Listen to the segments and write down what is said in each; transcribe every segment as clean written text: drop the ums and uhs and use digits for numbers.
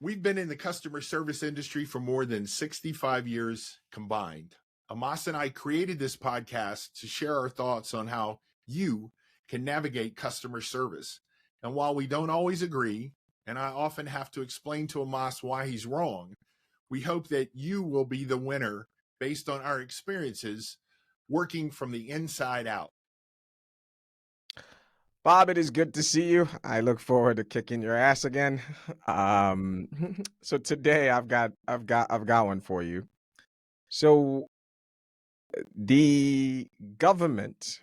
We've been in the customer service industry for more than 65 years combined. Amos and I created this podcast to share our thoughts on how you can navigate customer service. And while we don't always agree, and I often have to explain to Amos why he's wrong, we hope that you will be the winner based on our experiences working from the inside out. Bob, it is good to see you. I look forward to kicking your ass again. So today I've got one for you. So the government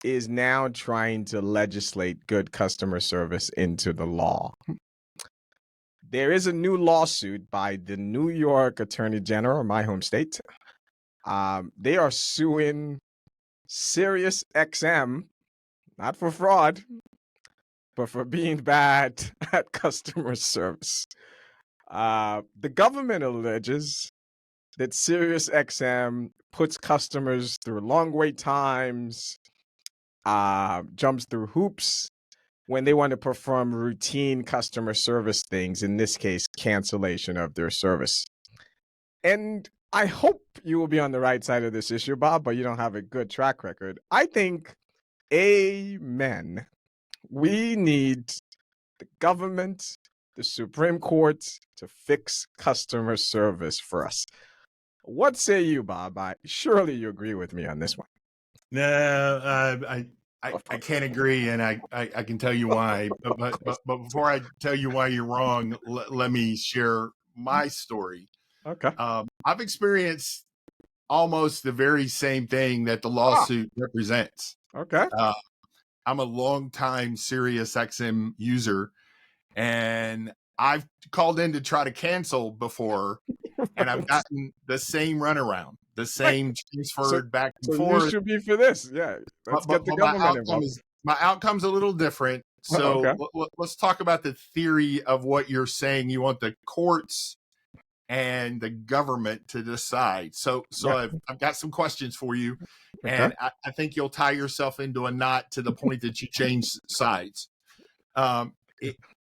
is now trying to legislate good customer service into the law. There is a new lawsuit by the New York Attorney General, my home state. They are suing Sirius XM, not for fraud, but for being bad at customer service. The government alleges that SiriusXM puts customers through long wait times, jumps through hoops when they want to perform routine customer service things, in this case, cancellation of their service. And I hope you will be on the right side of this issue, Bob, but you don't have a good track record. I think, amen, we need the government, the Supreme Court to fix customer service for us. What say you, Bob? Surely you agree with me on this one. No, I can't agree, and I can tell you why. But before I tell you why you're wrong, let me share my story. Okay. I've experienced almost the very same thing that the lawsuit represents. Okay. I'm a longtime Sirius XM user, and I've called in to try to cancel before, and I've gotten the same runaround, the same transferred back and forth. You should be for this. Yeah. Let's get the government involved. My outcome's a little different. So let's talk about the theory of what you're saying. You want the courts and the government to decide. So I've got some questions for you, and I think you'll tie yourself into a knot to the point that you change sides.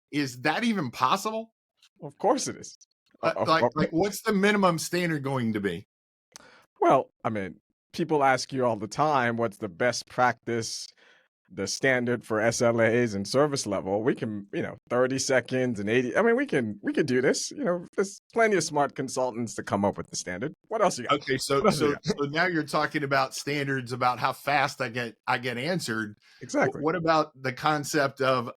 Is that even possible? Of course it is. Like what's the minimum standard going to be? Well, I mean, people ask you all the time, what's the best practice, the standard for SLAs and service level? We can, 30 seconds and 80. I mean, we can do this. There's plenty of smart consultants to come up with the standard. What else you got? Okay, so now you're talking about standards about how fast I get answered. Exactly. What about the concept of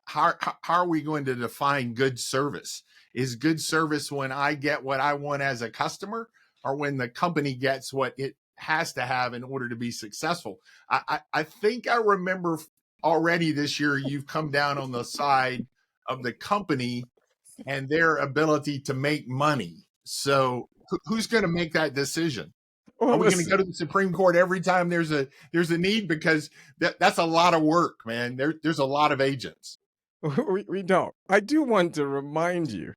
how are we going to define good service? Is good service when I get what I want as a customer, or when the company gets what it has to have in order to be successful? I think I remember already this year you've come down on the side of the company and their ability to make money. So who's going to make that decision? Are we going to go to the Supreme Court every time there's a need? Because that's a lot of work, man. There's a lot of agents. We don't. I do want to remind you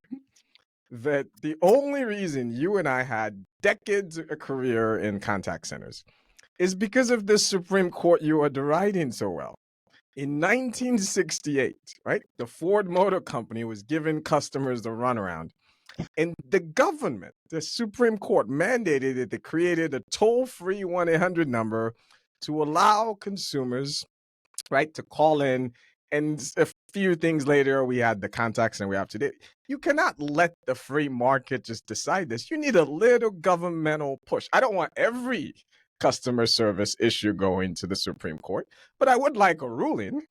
that the only reason you and I had decades of a career in contact centers is because of the Supreme Court you are deriding so well. In 1968, right, the Ford Motor Company was giving customers the runaround. And the government, the Supreme Court, mandated that they created a toll-free 1-800 number to allow consumers, right, to call in. And a few things later, we had the contacts and we have today. You cannot let the free market just decide this. You need a little governmental push. I don't want every customer service issue going to the Supreme Court, but I would like a ruling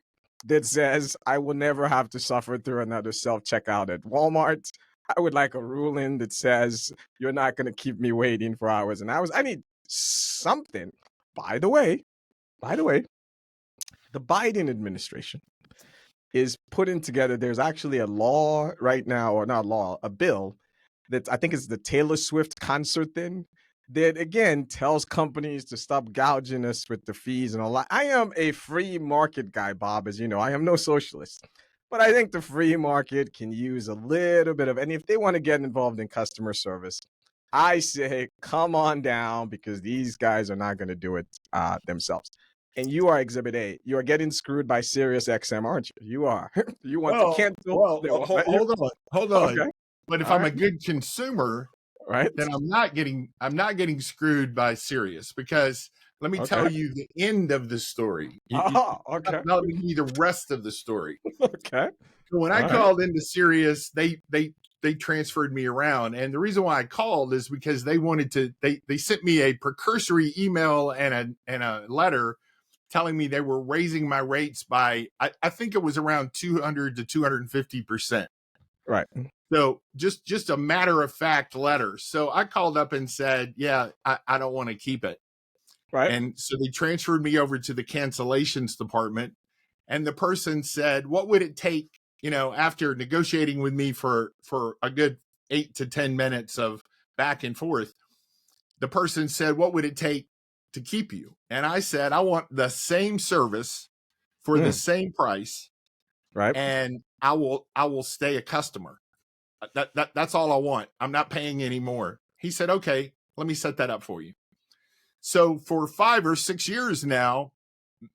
that says I will never have to suffer through another self-checkout at Walmart. I would like a ruling that says you're not going to keep me waiting for hours and hours. I need something. By the way, the Biden administration is putting together, there's actually a law right now, or not law, a bill that I think is the Taylor Swift concert thing that, again, tells companies to stop gouging us with the fees and all that. I am a free market guy, Bob, as you know. I am no socialist. But I think the free market can use a little bit of, and if they want to get involved in customer service, I say, come on down, because these guys are not going to do it themselves. and you are Exhibit A. You are getting screwed by Sirius XM, aren't you? You are. You want to Well, cancel. They won't let you. hold Okay. on. But if All I'm a right. good consumer, Right. then I'm not getting screwed by Sirius, because let me Okay. tell you the end of the story. Okay. Now let me give you the rest of the story. Okay. So when I All right. called into Sirius, they transferred me around, and the reason why I called is because they wanted to. They sent me a precursory email and a letter telling me they were raising my rates by I think it was around 200 to 250%. Right. So just a matter of fact letter. So I called up and said, yeah, I don't want to keep it. Right. And so they transferred me over to the cancellations department. And the person said, what would it take, after negotiating with me for a good 8 to 10 minutes of back and forth, the person said, what would it take to keep you? And I said, I want the same service for the Mm, same price, right. and I will stay a customer. That's all I want. I'm not paying any more. He said, okay, let me set that up for you. So for 5 or 6 years now,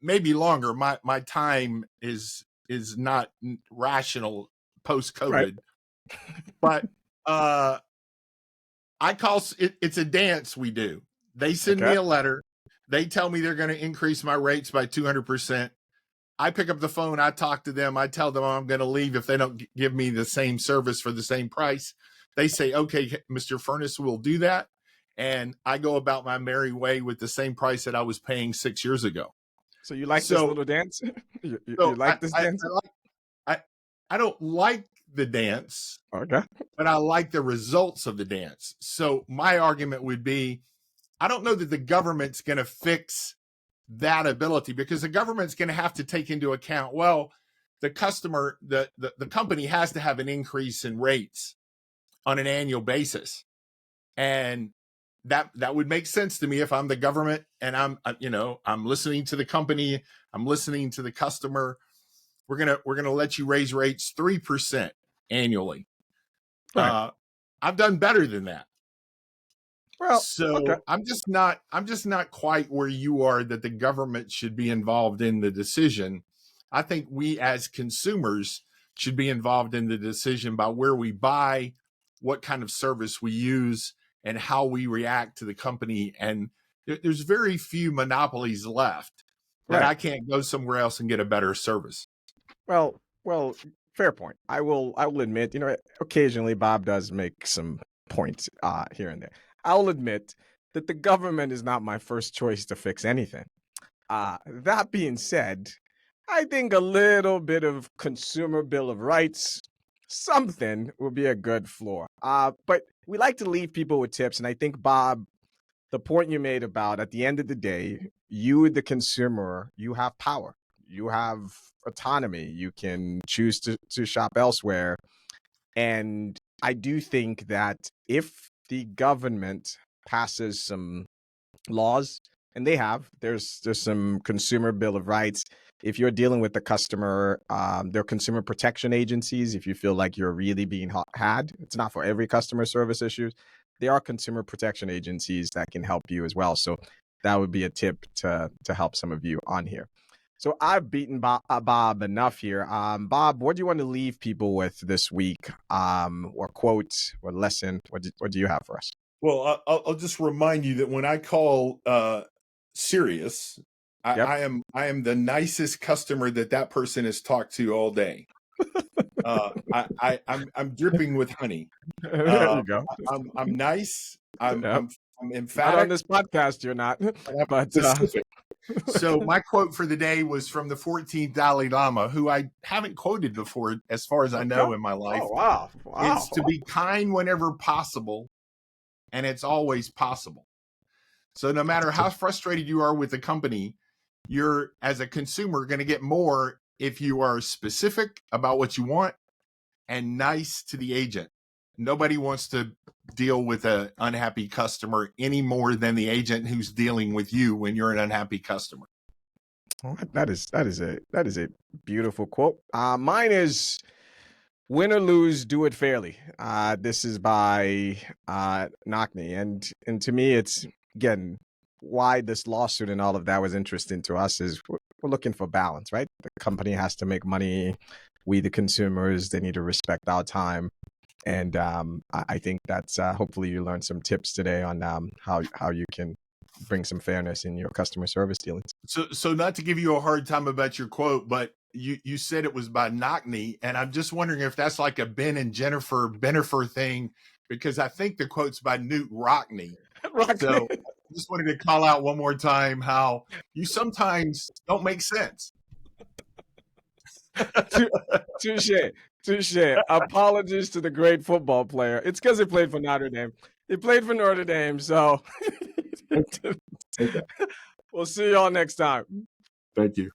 maybe longer, my time is not rational post Right. COVID, but uh I call it's a dance we do. They send me Okay. a letter. They tell me they're going to increase my rates by 200%. I pick up the phone. I talk to them. I tell them I'm going to leave if they don't give me the same service for the same price. They say, okay, Mr. Furness, we'll do that. And I go about my merry way with the same price that I was paying 6 years ago. So you like this So, little dance? You so like this dance? I don't like the dance, Okay. but I like the results of the dance. So my argument would be, I don't know that the government's going to fix that ability, because the government's going to have to take into account, well, the customer, the company has to have an increase in rates on an annual basis. And that would make sense to me if I'm the government and I'm listening to the company, I'm listening to the customer. We're gonna let you raise rates 3% annually. Right. I've done better than that. Well, okay. So I'm just not quite where you are, that the government should be involved in the decision. I think we as consumers should be involved in the decision by where we buy, what kind of service we use, and how we react to the company. And there's very few monopolies left that Right. I can't go somewhere else and get a better service. Well, fair point. I will admit, occasionally Bob does make some points here and there. I'll admit that the government is not my first choice to fix anything. That being said, I think a little bit of consumer bill of rights, something would be a good floor. But we like to leave people with tips, and I think Bob, the point you made about at the end of the day, you, the consumer, you have power. You have autonomy. You can choose to shop elsewhere. And I do think that if the government passes some laws, and they have, there's some consumer bill of rights. If you're dealing with the customer, there are consumer protection agencies. If you feel like you're really being had, it's not for every customer service issues. There are consumer protection agencies that can help you as well. So that would be a tip to help some of you on here. So I've beaten Bob enough here. Bob, what do you want to leave people with this week? Or quote or lesson? What do you have for us? Well, I'll just remind you that when I call Sirius, Yep. I am the nicest customer that person has talked to all day. I'm dripping with honey. There you go. I'm nice. Yep. I'm Not on emphatic, this podcast, you're not. and I'm But specific. So my quote for the day was from the 14th Dalai Lama, who I haven't quoted before, as far as I okay. know in my life. Oh wow, It's wow. to be kind whenever possible, and it's always possible. So no matter how frustrated you are with the company, you're, as a consumer, going to get more if you are specific about what you want and nice to the agent. Nobody wants to deal with an unhappy customer any more than the agent who's dealing with you when you're an unhappy customer. Oh, that is a beautiful quote. Mine is win or lose, do it fairly. This is by Knockney, and to me, it's again why this lawsuit and all of that was interesting to us is we're looking for balance, right? The company has to make money. We, the consumers, they need to respect our time. And I think that's hopefully you learned some tips today on how you can bring some fairness in your customer service dealings. So not to give you a hard time about your quote, but you said it was by Knockney, and I'm just wondering if that's like a Ben and Jennifer Benifer thing, because I think the quote's by Newt Rockney. So I just wanted to call out one more time how you sometimes don't make sense. Touche. Apologies to the great football player. It's because he played for Notre Dame. He played for Notre Dame, so we'll see y'all next time. Thank you.